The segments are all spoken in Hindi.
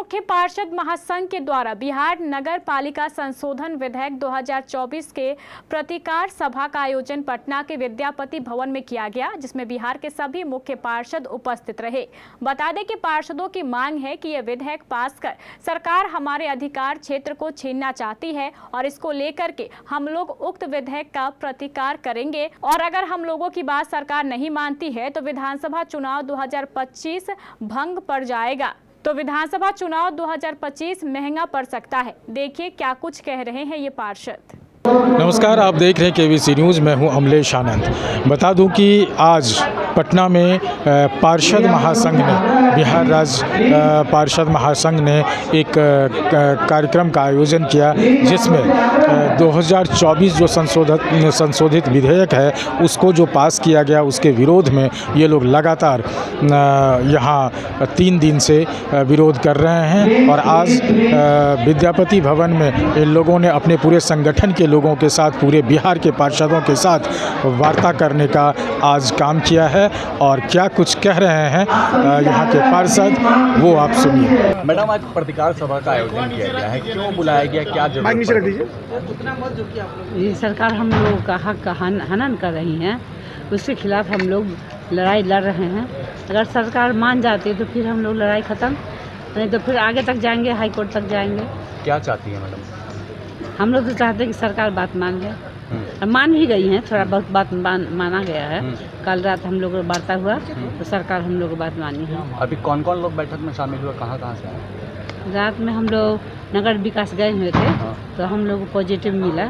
मुख्य पार्षद महासंघ के द्वारा बिहार नगर पालिका संशोधन विधेयक 2024 के प्रतिकार सभा का आयोजन पटना के विद्यापति भवन में किया गया, जिसमें बिहार के सभी मुख्य पार्षद उपस्थित रहे। बता दें कि पार्षदों की मांग है कि यह विधेयक पास कर सरकार हमारे अधिकार क्षेत्र को छीनना चाहती है और इसको लेकर के हम लोग उक्त विधेयक का प्रतिकार करेंगे और अगर हम लोगों की बात सरकार नहीं मानती है तो विधानसभा चुनाव 2025 भंग पड़ जाएगा। तो विधानसभा चुनाव 2025 महंगा पड़ सकता है। देखिए क्या कुछ कह रहे हैं ये पार्षद। नमस्कार, आप देख रहे हैं केवीसी न्यूज़। मैं हूं अमलेश आनंद। बता दूं कि आज पटना में पार्षद महासंघ ने, बिहार राज्य पार्षद महासंघ ने एक कार्यक्रम का आयोजन किया, जिसमें 2024 जो संशोधित विधेयक है उसको जो पास किया गया उसके विरोध में ये लोग लगातार यहाँ 3 दिन से विरोध कर रहे हैं। और आज विद्यापति भवन में इन लोगों ने अपने पूरे संगठन के लोगों के साथ, पूरे बिहार के पार्षदों के साथ वार्ता करने का आज काम किया है। और क्या कुछ कह रहे हैं यहाँ के पार्षद, वो आप सुनिए। मैडम, आज प्रतिकार सभा का आयोजन किया गया है, क्यों बुलाया गया, क्या जरूरत? ये सरकार हम लोगों का हक का हनन कर रही है, उसके खिलाफ हम लोग लड़ाई लड़ रहे हैं। अगर सरकार मान जाती है तो फिर हम लोग लड़ाई ख़त्म, नहीं तो फिर आगे तक जाएंगे, हाई कोर्ट तक जाएंगे। क्या चाहती है मैडम? हम लोग तो चाहते हैं कि सरकार बात मान ले। मान ही गई है, थोड़ा बहुत बात माना गया है। कल रात हम लोग वार्ता हुआ तो सरकार हम लोग बात मानी है। अभी कौन कौन लोग बैठक में शामिल हुए, कहाँ से आए? रात में हम लोग नगर विकास गए हुए थे तो हम लोग को पॉजिटिव मिला।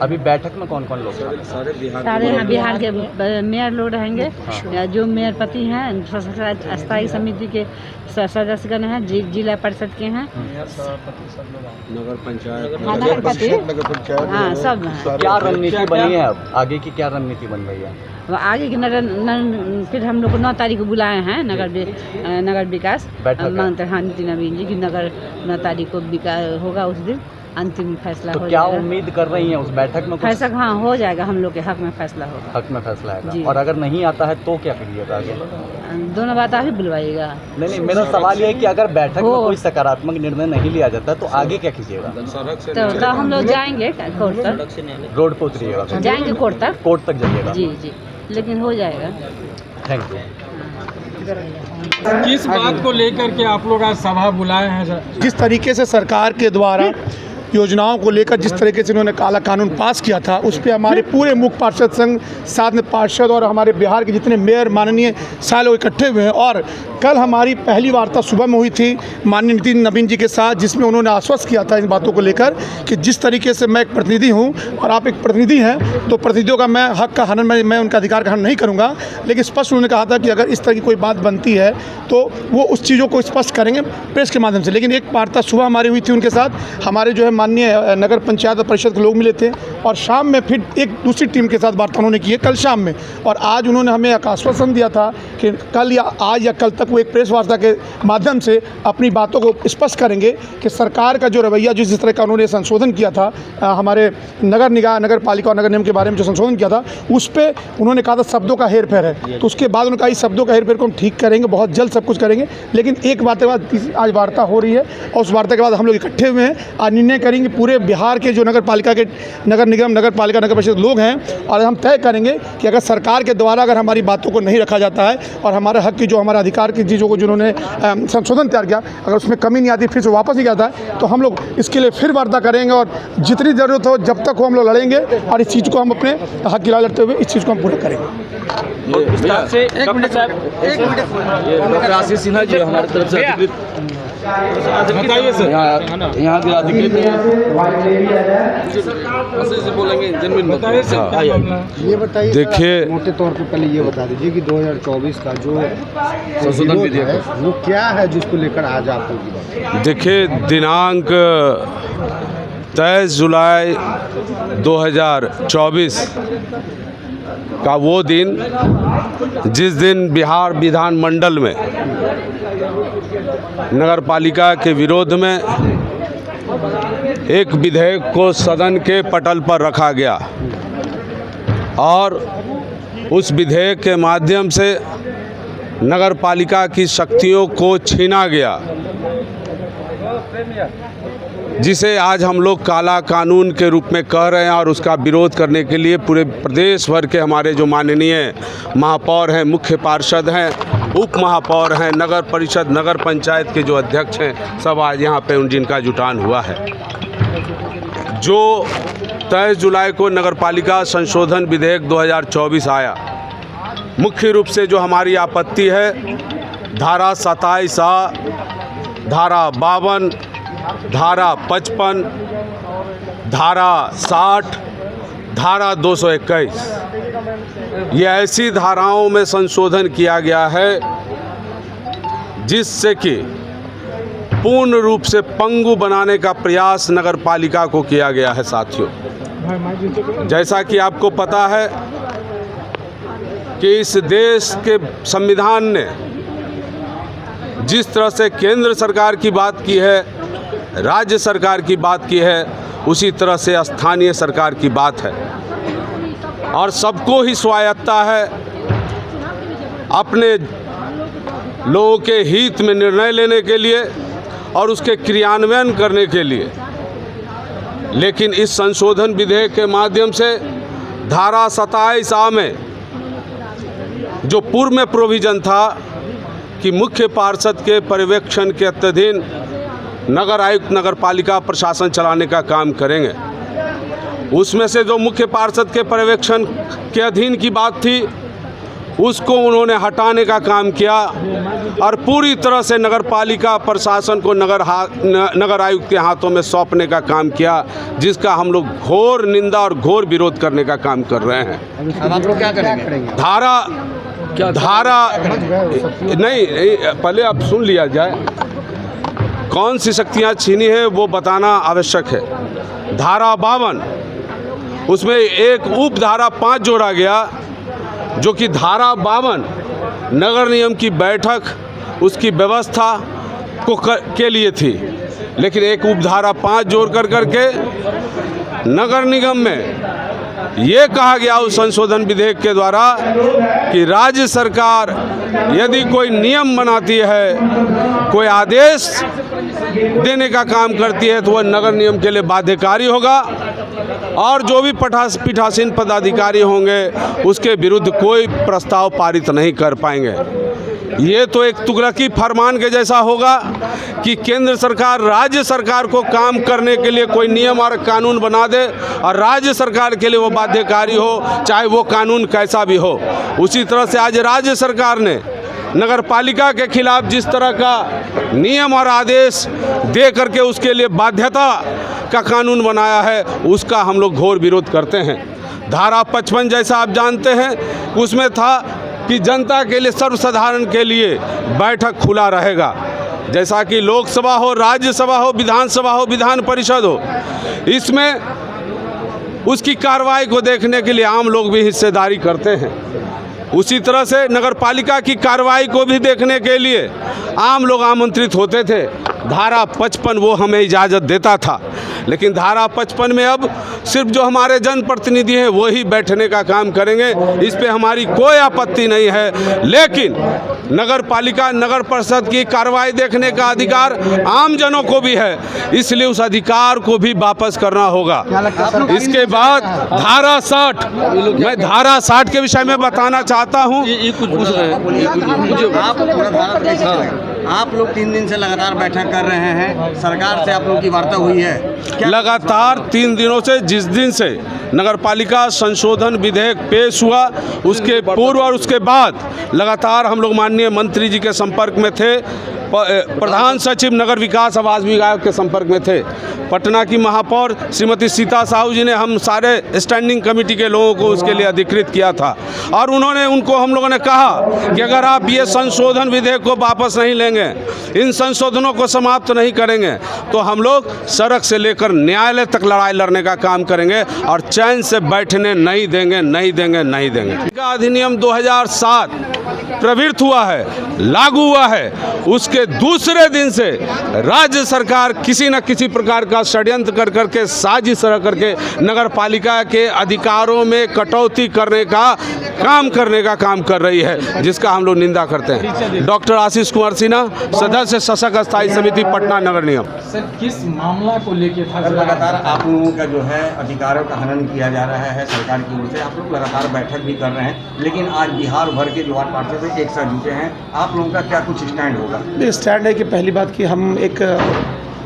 अभी बैठक में कौन कौन लोग? सारे यहाँ बिहार के मेयर लोग रहेंगे, जो मेयर पति हैं, अस्थायी समिति के सदस्यगण हैं, जिला परिषद के हैं, नगर पंचायत, नगर पति, हाँ सब हैं। क्या रणनीति बनी है अब? आगे की क्या रणनीति बन रही है? आगे की फिर हम लोग को 9 तारीख को बुलाए हैं नगर विकास मांगते हैं नीति नवीन जी की। नगर 9 तारीख को विकास होगा, उस दिन अंतिम फैसला तो हो क्या जाएगा। उम्मीद कर रही हैं उस बैठक में? फैसला हाँ हो जाएगा, हम लोग के हक में फैसला होगा। हक में फैसला आएगा। और अगर नहीं आता है तो क्या करिएगा आगे? दोनों बात आप ही बुलवाइएगा। नहीं, मेरा सवाल ये है कि अगर बैठक में कोई सकारात्मक निर्णय नहीं लिया जाता तो आगे क्या कीजिएगा? तो हम लोग जाएंगे कोर्ट तक, रोड पे उतरिएगा? जाएंगे कोर्ट तक जाइएगा? जी, लेकिन हो जाएगा। Thank you. किस बात को लेकर के आप लोग आज सभा बुलाए हैं? जिस तरीके से सरकार के द्वारा योजनाओं को लेकर जिस तरीके से उन्होंने काला कानून पास किया था, उस पर हमारे पूरे मुख्य पार्षद संघ, साथ में पार्षद और हमारे बिहार के जितने मेयर माननीय सारे लोग इकट्ठे हुए हैं। और कल हमारी पहली वार्ता सुबह में हुई थी माननीय नीति नवीन जी के साथ, जिसमें उन्होंने आश्वस्त किया था इन बातों को लेकर कि जिस तरीके से मैं एक प्रतिनिधि हूँ और आप एक प्रतिनिधि हैं, तो प्रतिनिधियों का मैं हक का हनन, मैं उनका अधिकार का हनन नहीं करूँगा। लेकिन स्पष्ट उन्होंने कहा था कि अगर इस तरह की कोई बात बनती है तो वो उस चीज़ों को स्पष्ट करेंगे प्रेस के माध्यम से। लेकिन एक वार्ता सुबह हमारी हुई थी उनके साथ, हमारे जो है माननीय नगर पंचायत परिषद के लोग मिले थे, और शाम में फिर एक दूसरी टीम के साथ वार्ता उन्होंने की है कल शाम में। और आज उन्होंने हमें एक आश्वासन दिया था कि कल या आज या कल तक वो एक प्रेस वार्ता के माध्यम से अपनी बातों को स्पष्ट करेंगे कि सरकार का जो रवैया, जिस तरह का उन्होंने संशोधन किया था हमारे नगर निगम, नगर पालिका और नगर निगम के बारे में जो संशोधन किया था, उस पर उन्होंने कहा था शब्दों का हेर फेर है। तो उसके बाद उन्होंने कहा इस शब्दों का हेर फेर को हम ठीक करेंगे, बहुत जल्द सब कुछ करेंगे। लेकिन एक बात के बाद आज वार्ता हो रही है और उस वार्ता के बाद हम लोग इकट्ठे हुए हैं, आज निर्णय करेंगे पूरे बिहार के जो नगर पालिका के नगर निगम, नगर पालिका, नगर परिषद लोग हैं, और हम तय करेंगे कि अगर सरकार के द्वारा अगर हमारी बातों को नहीं रखा जाता है और हमारे हक की, जो हमारे अधिकार की चीज़ों को जिन्होंने संशोधन तैयार किया, अगर उसमें कमी नहीं आती, फिर से वापस नहीं जाता है, तो हम लोग इसके लिए फिर वार्ता करेंगे और जितनी ज़रूरत हो जब तक हो हम लोग लड़ेंगे और इस चीज़ को हम अपने हक की लड़ते हुए इस चीज़ को हम पूरा करेंगे। एक मिनट, डॉक्टर आशीष सिन्हा जी हमारी तरफ से बताइए सर। यहाँ के अधिकृत बोलेंगे, ये बताइए, देखिए मोटे तौर पे पहले ये बता दीजिए कि 2024 का जो संशोधन विधेयक है वो क्या है, जिसको लेकर आज आप लोग? देखिए, दिनांक 23 जुलाई 2024 का वो दिन जिस दिन बिहार विधानमंडल में नगर पालिका के विरोध में एक विधेयक को सदन के पटल पर रखा गया और उस विधेयक के माध्यम से नगर पालिका की शक्तियों को छीना गया जिसे आज हम लोग काला कानून के रूप में कह रहे हैं, और उसका विरोध करने के लिए पूरे प्रदेश भर के हमारे जो माननीय महापौर हैं, मुख्य पार्षद हैं, उप महापौर हैं, नगर परिषद, नगर पंचायत के जो अध्यक्ष हैं, सब आज यहाँ पे जिनका जुटान हुआ है। जो 23 जुलाई को नगरपालिका संशोधन विधेयक 2024 आया, मुख्य रूप से जो हमारी आपत्ति है, धारा 27A, धारा 52, धारा 55, धारा 60, धारा 221, ये ऐसी धाराओं में संशोधन किया गया है जिससे कि पूर्ण रूप से पंगु बनाने का प्रयास नगर पालिका को किया गया है। साथियों, जैसा कि आपको पता है कि इस देश के संविधान ने जिस तरह से केंद्र सरकार की बात की है, राज्य सरकार की बात की है, उसी तरह से स्थानीय सरकार की बात है, और सबको ही स्वायत्ता है अपने लोगों के हित में निर्णय लेने के लिए और उसके क्रियान्वयन करने के लिए। लेकिन इस संशोधन विधेयक के माध्यम से धारा 27A में जो पूर्व में प्रोविज़न था कि मुख्य पार्षद के पर्यवेक्षण के अधीन नगर आयुक्त नगर पालिका प्रशासन चलाने का काम करेंगे, उसमें से जो मुख्य पार्षद के पर्यवेक्षण के अधीन की बात थी उसको उन्होंने हटाने का काम किया और पूरी तरह से नगर पालिका प्रशासन को नगर आयुक्त के हाथों में सौंपने का काम किया, जिसका हम लोग घोर निंदा और घोर विरोध करने का काम कर रहे हैं। अब आप लोग क्या करेंगे? धारा नहीं, पहले आप सुन लिया जाए, कौन सी शक्तियाँ छीनी है वो बताना आवश्यक है। धारा 52, उसमें एक उप धारा 5 जोड़ा गया, जो कि धारा 52 नगर निगम की बैठक उसकी व्यवस्था के लिए थी, लेकिन एक उपधारा 5 जोड़ करके नगर निगम में ये कहा गया उस संशोधन विधेयक के द्वारा कि राज्य सरकार यदि कोई नियम बनाती है, कोई आदेश देने का काम करती है, तो वह नगर निगम के लिए बाध्यकारी होगा और जो भी पीठासीन पदाधिकारी होंगे उसके विरुद्ध कोई प्रस्ताव पारित नहीं कर पाएंगे। ये तो एक तुगलकी फरमान के जैसा होगा कि केंद्र सरकार राज्य सरकार को काम करने के लिए कोई नियम और कानून बना दे और राज्य सरकार के लिए वो बाध्यकारी हो, चाहे वो कानून कैसा भी हो। उसी तरह से आज राज्य सरकार ने नगर पालिका के खिलाफ जिस तरह का नियम और आदेश दे करके उसके लिए बाध्यता का कानून बनाया है, उसका हम लोग घोर विरोध करते हैं। धारा 55 जैसा आप जानते हैं, उसमें था कि जनता के लिए, सर्वसाधारण के लिए बैठक खुला रहेगा, जैसा कि लोकसभा हो, राज्यसभा हो, विधानसभा हो, विधान परिषद हो। इसमें उसकी कार्रवाई को देखने के लिए आम लोग भी हिस्सेदारी करते हैं। उसी तरह से नगर पालिका की कार्रवाई को भी देखने के लिए आम लोग आमंत्रित होते थे। धारा 55 वो हमें इजाज़त देता था, लेकिन धारा 55 में अब सिर्फ जो हमारे जनप्रतिनिधि हैं वही बैठने का काम करेंगे। इस पे हमारी कोई आपत्ति नहीं है, लेकिन नगर पालिका, नगर परिषद की कार्रवाई देखने का अधिकार आम जनों को भी है, इसलिए उस अधिकार को भी वापस करना होगा। इसके बाद धारा 60, मैं धारा 60 के विषय में बताना चाहता हूँ। आप लोग 3 दिन से लगातार बैठक कर रहे हैं, सरकार से आप लोग की वार्ता हुई है? लगातार 3 दिनों से, जिस दिन से नगर पालिका संशोधन विधेयक पेश हुआ उसके पूर्व और उसके बाद लगातार हम लोग माननीय मंत्री जी के संपर्क में थे, प्रधान सचिव नगर विकास आवास विभाग के संपर्क में थे। पटना की महापौर श्रीमती सीता साहू जी ने हम सारे स्टैंडिंग कमेटी के लोगों को उसके लिए अधिकृत किया था और उनको हम लोगों ने कहा कि अगर आप ये संशोधन विधेयक को वापस नहीं लेंगे, इन संशोधनों को समाप्त नहीं करेंगे, तो हम लोग सड़क से लेकर न्यायालय तक लड़ाई लड़ने का काम करेंगे और चैन से बैठने नहीं देंगे, नहीं देंगे, नहीं देंगे। अधिनियम 2007 प्रवृत्त हुआ है, लागू हुआ है, उसके उसके दूसरे दिन से राज्य सरकार किसी न किसी प्रकार का षड्यंत्र कर करके साजिश करके नगर पालिका के अधिकारों में कटौती करने का काम कर रही है, जिसका हम लोग निंदा करते हैं। डॉक्टर आशीष कुमार सिन्हा, सदस्य शासक स्थायी समिति पटना नगर निगम। सर, किस मामला को लेके था? लगातार आप लोगों का जो है अधिकारों का हनन किया जा रहा है सरकार की ओर से, आप लोग लगातार बैठक भी कर रहे हैं, लेकिन आज बिहार भर के जो वार्ड पार्षद एक साथ जुटे हैं, आप लोगों का क्या कुछ स्टैंड होगा? स्टैंड है कि पहली बात कि हम एक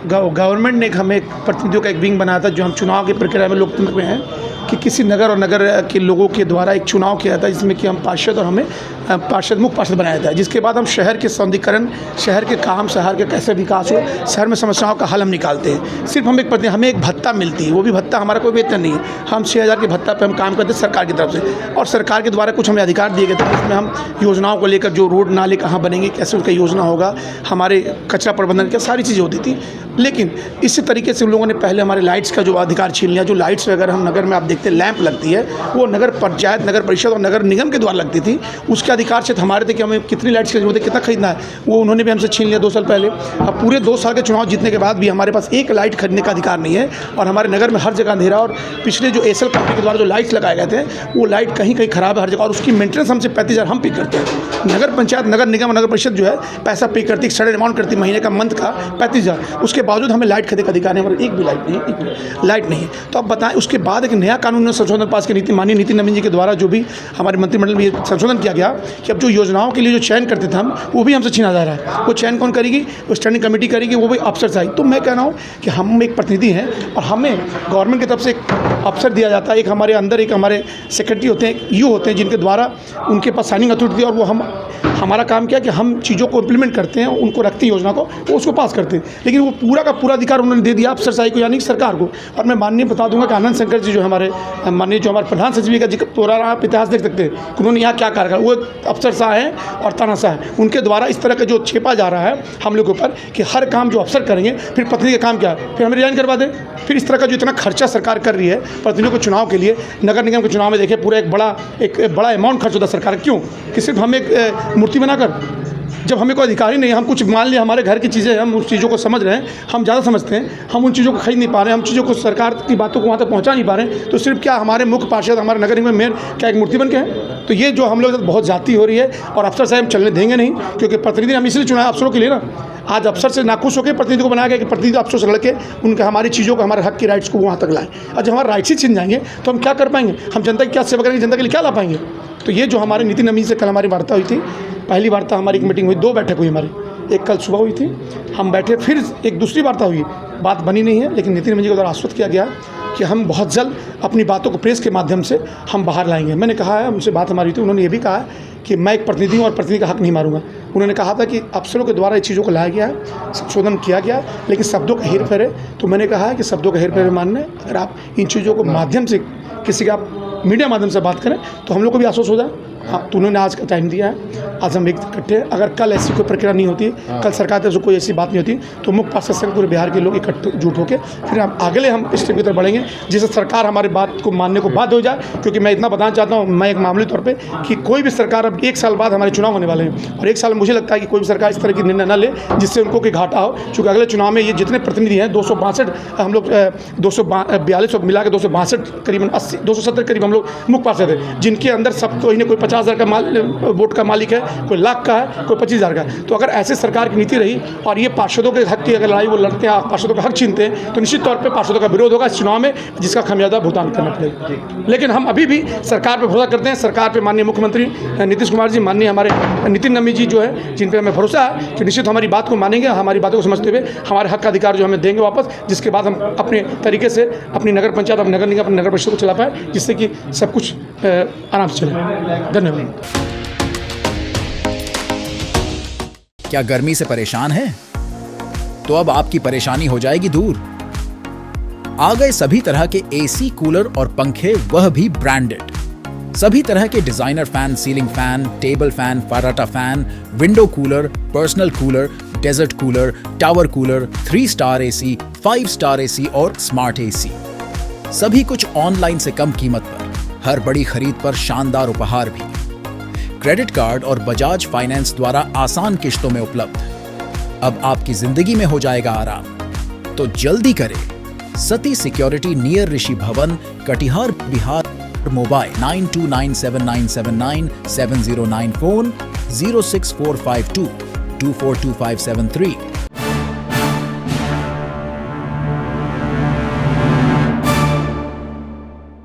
गवर्नमेंट ने हमें एक प्रतिनिधियों का एक विंग बनाया था, जो हम चुनाव की प्रक्रिया में लोकतंत्र में हैं कि किसी नगर और नगर के लोगों के द्वारा एक चुनाव किया था, जिसमें कि हम पार्षद और हमें मुख्य पार्षद बनाया था, जिसके बाद हम शहर के सौंदर्यीकरण, शहर के काम, शहर के कैसे विकास हो, शहर में समस्याओं का हल हम निकालते हैं। सिर्फ हम हमें एक भत्ता मिलती है, वो भी भत्ता हमारा कोई वेतन नहीं है, हम 6,000 के भत्ता पे हम काम करते हैं सरकार की तरफ से, और सरकार के द्वारा कुछ हमें अधिकार दिए गए थे, जिसमें हम योजनाओं को लेकर जो रोड नाले कहाँ बनेंगे, कैसे उनका योजना होगा, हमारे कचरा प्रबंधन क्या सारी चीज़ें होती थी। लेकिन इसी तरीके से उन लोगों ने पहले हमारे लाइट्स का जो अधिकार छीन लिया। जो लाइट्स वगैरह हम नगर में आप देखते हैं लैंप लगती है, वो नगर पंचायत, नगर परिषद और नगर निगम के द्वारा लगती थी, उसके अधिकार से हमारे थे कि हमें कितनी लाइट्स की जरूरत है, कितना खरीदना है, वो उन्होंने भी हमसे छीन लिया 2 साल पहले। अब पूरे 2 साल के चुनाव जीतने के बाद भी हमारे पास एक लाइट खरीदने का अधिकार नहीं है, और हमारे नगर में हर जगह अंधेरा, और पिछले जो एसएल कंपनी के द्वारा जो लाइट्स लगाए गए थे, वो लाइट कहीं कहीं खराब है हर जगह, और उसकी मेंटेनेंस हमसे 35,000 हम पे करते हैं। नगर पंचायत, नगर निगम, नगर परिषद जो है पैसा पे करती है, सडन अमाउंट करती महीने का, मंथ का 35,000, उसके बावजूद हमें लाइट खरीदने का अधिकार नहीं, हमारे एक भी लाइट नहीं है, एक भी लाइट नहीं है। तो अब बताएं, उसके बाद एक नया कानून में संशोधन पास की माननीय नितिन नवीन जी के द्वारा जो भी हमारे मंत्रिमंडल में ये संशोधन किया गया कि अब जो योजनाओं के लिए जो चयन करते थे हम, वो भी हमसे छीना जा रहा है। वो चयन कौन करेगी? वो स्टैंडिंग कमेटी करेगी, वो भी अफसर आई। तो मैं कह रहा हूँ कि हम एक प्रतिनिधि हैं, और हमें गवर्नमेंट की तरफ से एक अफसर दिया जाता है, एक हमारे अंदर एक हमारे सेक्रेटरी होते हैं, यू होते हैं, जिनके द्वारा उनके पास साइनिंग अथॉरिटी, और वो हमारा काम क्या कि हम चीज़ों को इम्प्लीमेंट करते हैं, उनको रखते हैं योजना को, वो उसको पास करते हैं। लेकिन वो पूरा का पूरा अधिकार उन्होंने दे दिया अफसरशाही को, यानी कि सरकार को। और मैं माननीय बता दूंगा कि आनंद शंकर जी जो हमारे माननीय जो हमारे प्रधान सचिव का जिक्र पूरा आप इतिहास देख सकते हैं, उन्होंने यहाँ क्या कार्य करा। वो अफसरशाह हैं और तानाशाह है, उनके द्वारा इस तरह का जो छेपा जा रहा है हम लोग के ऊपर कि हर काम जो अफसर करेंगे, फिर प्रतिनिधि का काम क्या है, फिर हमें रिजाइन करवा दें। फिर इस तरह का जो इतना खर्चा सरकार कर रही है प्रतिनिधियों को चुनाव के लिए, नगर निगम के चुनाव में देखिए पूरा एक बड़ा अमाउंट खर्च होता है सरकार। क्यों? कि सिर्फ हम एक मूर्ति बनाकर, जब हमें कोई अधिकार ही नहीं है, हम कुछ मान लिया हमारे घर की चीज़ें, हम उस चीज़ों को समझ रहे हैं, हम ज़्यादा समझते हैं, हम उन चीज़ों को खरीद नहीं पा रहे हैं, हम चीज़ों को सरकार की बातों को वहाँ तक पहुँचा नहीं पा रहे हैं, तो सिर्फ क्या हमारे मुख्य पार्षद, हमारे नगर निगम मेयर क्या एक मूर्ति बन के हैं? तो ये जो हम लोग बहुत जाती हो रही है, और अफसर साहब हम चलने देंगे नहीं, क्योंकि प्रतिनिधि हम इसलिए चुनाव अफसरों के लिए ना, आज अफसर से नाखुश होकर प्रतिनिधि को बनाया गया कि प्रतिनिधि अफसरों से लड़के उनके हमारी चीज़ों को, हमारे हक की राइट्स को वहाँ तक लाएँ। और जब हमारे राइट्स ही छिन जाएंगे तो हम क्या कर पाएंगे? हम जनता की क्या सेवा करेंगे? जनता के लिए क्या ला पाएंगे? तो ये जो हमारे नितिन नवीन से कल हमारी वार्ता हुई थी, पहली वार्ता हमारी एक मीटिंग हुई, 2 बैठक हुई हमारी, एक कल सुबह हुई थी, हम बैठे, फिर एक दूसरी वार्ता हुई, बात बनी नहीं है, लेकिन नितिन नवीन जी के द्वारा आश्वस्त किया गया कि हम बहुत जल्द अपनी बातों को प्रेस के माध्यम से हम बाहर लाएंगे। मैंने कहा है, उनसे बात हमारी थी, उन्होंने ये भी कहा है कि मैं एक प्रतिनिधि हूँ और प्रतिनिधि का हक नहीं मारूंगा। उन्होंने कहा था कि अफसरों के द्वारा इस चीज़ों को लाया गया है, संशोधन किया गया, लेकिन शब्दों का हेर फेर है। तो मैंने कहा है कि शब्दों का हेर फेर मानना है, अगर आप इन चीज़ों को माध्यम से किसी का मीडिया माध्यम से बात करें तो हम लोग को भी आश्वस्त हो जाए। हाँ, तो उन्होंने आज का टाइम दिया है, आज हम एक इकट्ठे हैं। अगर कल ऐसी कोई प्रक्रिया नहीं होती, कल सरकार की तरफ से कोई ऐसी बात नहीं होती, तो मुख्य पार्षद संघ पूरे बिहार के लोग इकट्ठे जुट होकर फिर हम अगले स्टेप की तरफ बढ़ेंगे, जिससे सरकार हमारी बात को मानने को बाध्य हो जाए। क्योंकि मैं इतना बताना चाहता हूँ, मैं एक मामूली तौर पर, कि कोई भी सरकार, अब 1 साल बाद हमारे चुनाव होने वाले हैं, और 1 साल में मुझे लगता है कि कोई भी सरकार इस तरह की निर्णय न ले जिससे उनको कोई घाटा हो। चूँकि अगले चुनाव में ये जितने प्रतिनिधि हैं 262, हम लोग 242 मिला के 262 करीबन 80 270 करीब हम लोग मुख्य पार्षद हैं, जिनके अंदर सब कोई ना कोई 50,000 का वोट का मालिक है, कोई लाख का है, कोई 25,000 का है। तो अगर ऐसे सरकार की नीति रही और ये पार्षदों के हक की अगर लड़ाई वो लड़ते हैं, पार्षदों का हक छीनते हैं, तो निश्चित तौर पे पार्षदों का विरोध होगा इस चुनाव में, जिसका खामियाजा भुगतान करना पड़ेगा। लेकिन हम अभी भी सरकार पर भरोसा करते हैं। सरकार पे माननीय मुख्यमंत्री नीतीश कुमार जी, माननीय हमारे नितिन नवीन जी जो है, जिन पर हमें भरोसा है कि निश्चित हमारी बात को मानेंगे, हमारी बातों को समझते हुए हमारे हक का अधिकार जो हमें देंगे वापस, जिसके बाद हम अपने तरीके से अपनी नगर पंचायत, अपनी नगर निगम, अपनी नगर परिषद को चला पाए, जिससे कि सब कुछ आराम से चले। धन्यवाद। क्या गर्मी से परेशान हैं? तो अब आपकी परेशानी हो जाएगी दूर। आ गए सभी तरह के एसी, कूलर और पंखे, वह भी ब्रांडेड। सभी तरह के designer fan, ceiling fan, table fan, फराटा fan, window cooler, personal cooler, desert cooler, tower cooler, 3 star AC, 5 star AC और स्मार्ट एसी। सभी कुछ ऑनलाइन से कम कीमत पर, हर बड़ी खरीद पर शानदार उपहार भी। क्रेडिट कार्ड और बजाज फाइनेंस द्वारा आसान किश्तों में उपलब्ध। अब आपकी जिंदगी में हो जाएगा आराम। तो जल्दी करें। सती सिक्योरिटी नियर ऋषि भवन, कटिहार, बिहार। Mobile 9297979709 phone 06452 242573।